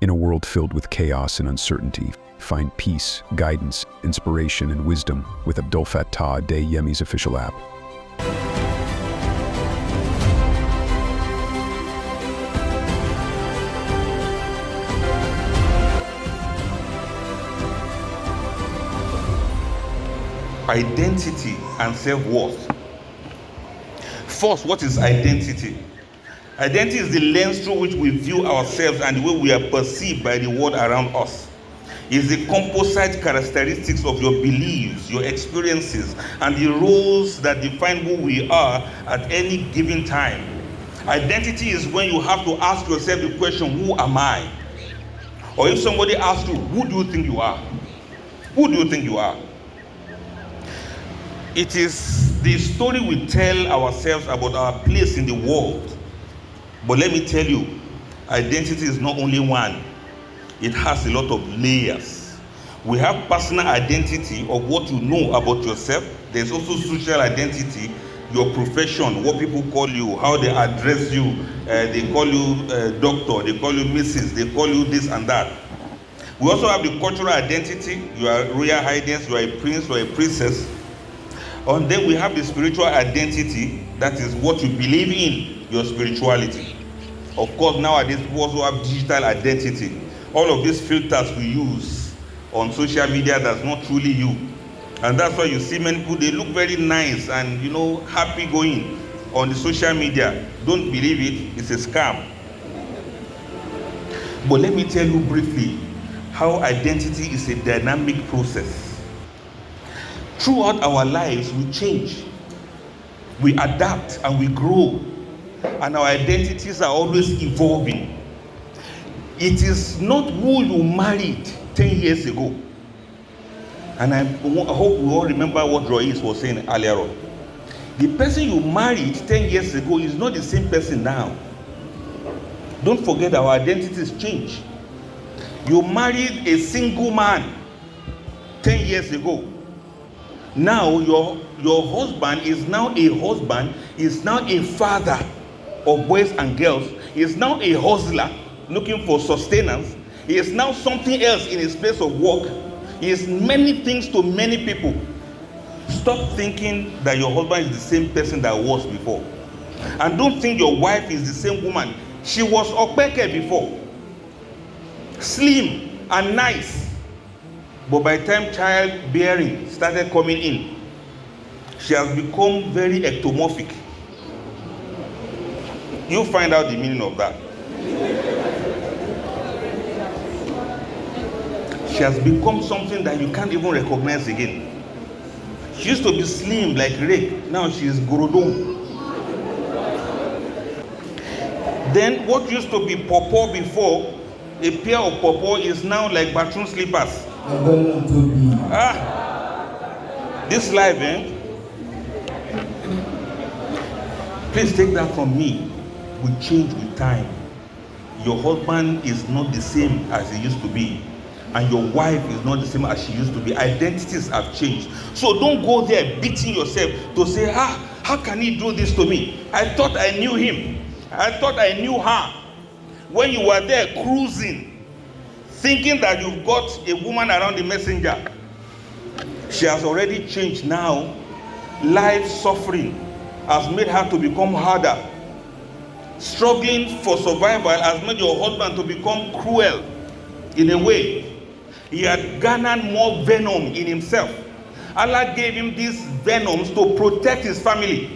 In a world filled with chaos and uncertainty, find peace, guidance, inspiration, and wisdom with Abdul Fattah Adeyemi's official app. Identity and self-worth. First, what is identity? Identity is the lens through which we view ourselves and the way we are perceived by the world around us. It's the composite characteristics of your beliefs, your experiences, and the roles that define who we are at any given time. Identity is when you have to ask yourself the question, who am I? Or if somebody asks you, who do you think you are? Who do you think you are? It is the story we tell ourselves about our place in the world. But let me tell you, identity is not only one. It has a lot of layers. We have personal identity of what you know about yourself. There's also social identity, your profession, what people call you, how they address you. They call you doctor, they call you Mrs., they call you this and that. We also have the cultural identity. You are Royal Highness, you are a prince, you are a princess. And then we have the spiritual identity, that is what you believe in, your spirituality. Of course, nowadays we also have digital identity. All of these filters we use on social media, that's not truly you. And that's why you see many people, they look very nice and happy going on the social media. Don't believe it, it's a scam. But let me tell you briefly how identity is a dynamic process. Throughout our lives, we change, we adapt, and we grow. And our identities are always evolving. It is not who you married 10 years ago. And I hope we all remember what Royce was saying earlier on. The person you married 10 years ago is not the same person now. Don't forget our identities change. You married a single man 10 years ago. Now your husband is now a husband, is now a father of boys and girls, is now a hustler looking for sustenance. He is now something else in his place of work. He is many things to many people. Stop thinking that your husband is the same person that was before. And don't think your wife is the same woman. She was Okpeke before. Slim and nice. But by the time childbearing started coming in, she has become very ectomorphic. You'll find out the meaning of that. She has become something that you can't even recognize again. She used to be slim like Rick. Now she is Gorodon. Then what used to be pawpaw before, a pair of pawpaw is now like bathroom slippers. This life, please take that from me. We change with time. Your husband is not the same as he used to be. And your wife is not the same as she used to be. Identities have changed. So don't go there beating yourself to say, how can he do this to me? I thought I knew him. I thought I knew her. When you were there cruising, thinking that you've got a woman around the messenger, she has already changed now. Life suffering has made her to become harder. Struggling for survival has made your husband to become cruel in a way. He had garnered more venom in himself. Allah gave him these venoms to protect his family.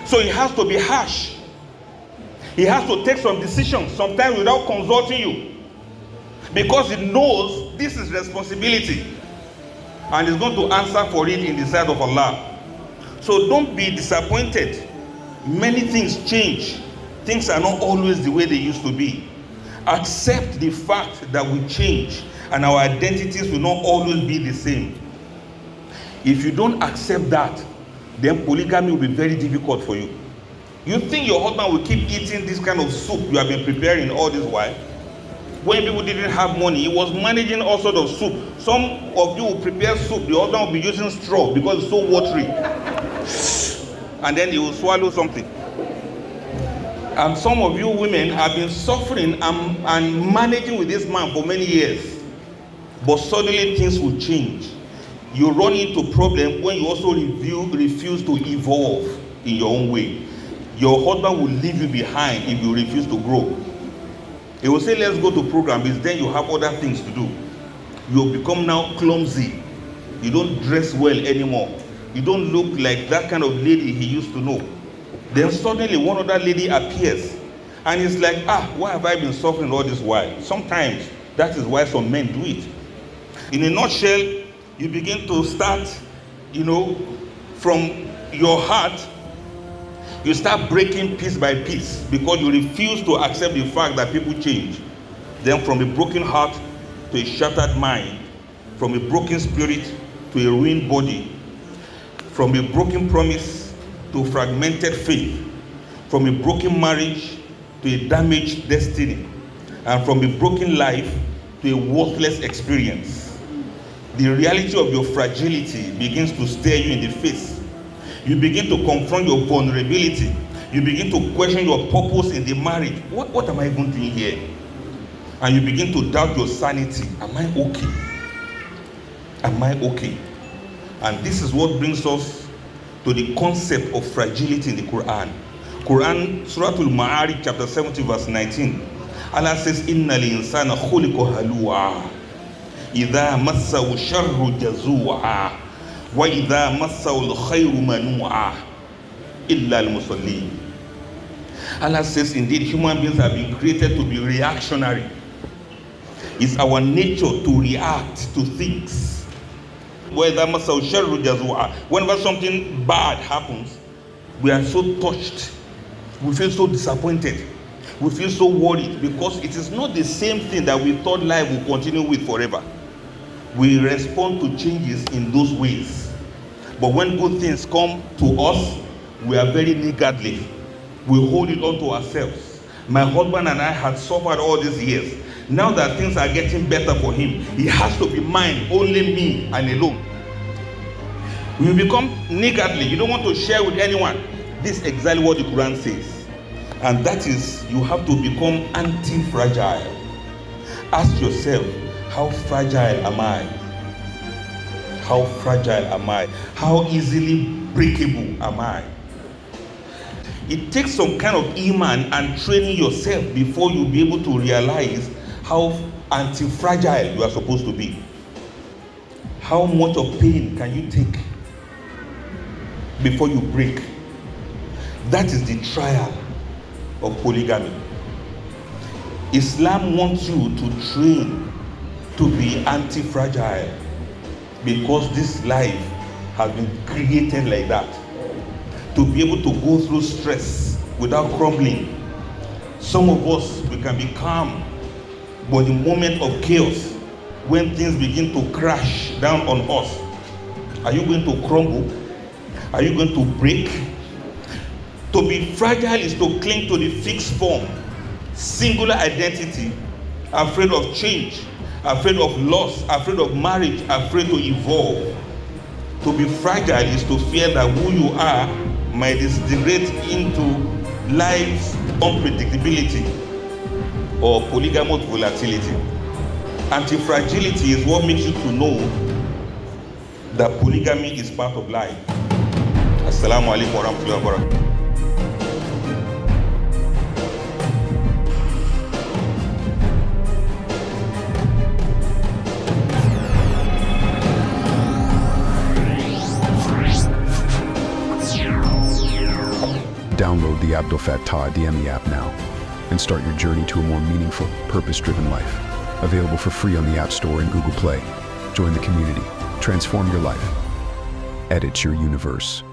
So he has to be harsh. He has to take some decisions, sometimes without consulting you. Because he knows this is responsibility. And he's going to answer for it in the sight of Allah. So don't be disappointed. Many things change. Things are not always the way they used to be. Accept the fact that we change and our identities will not always be the same. If you don't accept that, then polygamy will be very difficult for you. You think your husband will keep eating this kind of soup you have been preparing all this while? When people didn't have money, he was managing all sorts of soup. Some of you will prepare soup, the husband will be using straw because it's so watery. And then he will swallow something. And some of you women have been suffering and managing with this man for many years. But suddenly things will change. You run into problems when you also refuse to evolve in your own way. Your husband will leave you behind if you refuse to grow. He will say, let's go to program, but then you have other things to do. You become now clumsy. You don't dress well anymore. You don't look like that kind of lady he used to know. Then suddenly one other lady appears. And it's like, why have I been suffering all this while? Sometimes that is why some men do it. In a nutshell, you begin to start, from your heart, you start breaking piece by piece because you refuse to accept the fact that people change. Then from a broken heart to a shattered mind, from a broken spirit to a ruined body, from a broken promise to fragmented faith, from a broken marriage to a damaged destiny, and from a broken life to a worthless experience. The reality of your fragility begins to stare you in the face. You begin to confront your vulnerability. You begin to question your purpose in the marriage. What am I even doing here? And you begin to doubt your sanity. Am I okay? Am I okay? And this is what brings us to the concept of fragility in the Quran. Surah Al-Ma'arij, chapter 70, verse 19. Allah says, Inna l-insana khuliqa halu'a. Idha massahu sharru jazu'a. Wa idha massahu al-khayru manu'a. Illa al-musallin. Allah says, indeed, human beings have been created to be reactionary. It's our nature to react to things. Whenever something bad happens, we are so touched. We feel so disappointed. We feel so worried because it is not the same thing that we thought life will continue with forever. We respond to changes in those ways. But when good things come to us, we are very niggardly. We hold it on to ourselves. My husband and I had suffered all these years. Now that things are getting better for him, he has to be mine, only me and alone. We become niggardly. You don't want to share with anyone. This is exactly what the Quran says. And that is, you have to become anti-fragile. Ask yourself, how fragile am I? How fragile am I? How easily breakable am I? It takes some kind of iman and training yourself before you'll be able to realize how anti-fragile you are supposed to be. How much of pain can you take before you break? That is the trial of polygamy. Islam wants you to train to be anti-fragile because this life has been created like that. To be able to go through stress without crumbling. Some of us, we can be calm, but the moment of chaos, when things begin to crash down on us, are you going to crumble? Are you going to break? To be fragile is to cling to the fixed form, singular identity, afraid of change, afraid of loss, afraid of marriage, afraid to evolve. To be fragile is to fear that who you are might disintegrate into life's unpredictability or polygamous volatility. Anti-fragility is what makes you to know that polygamy is part of life. Assalamu alaikum wa rahmatullahi wa barakatuh. Download the Abdel Fattah DME app now and start your journey to a more meaningful, purpose-driven life. Available for free on the App Store and Google Play. Join the community. Transform your life. Edit your universe.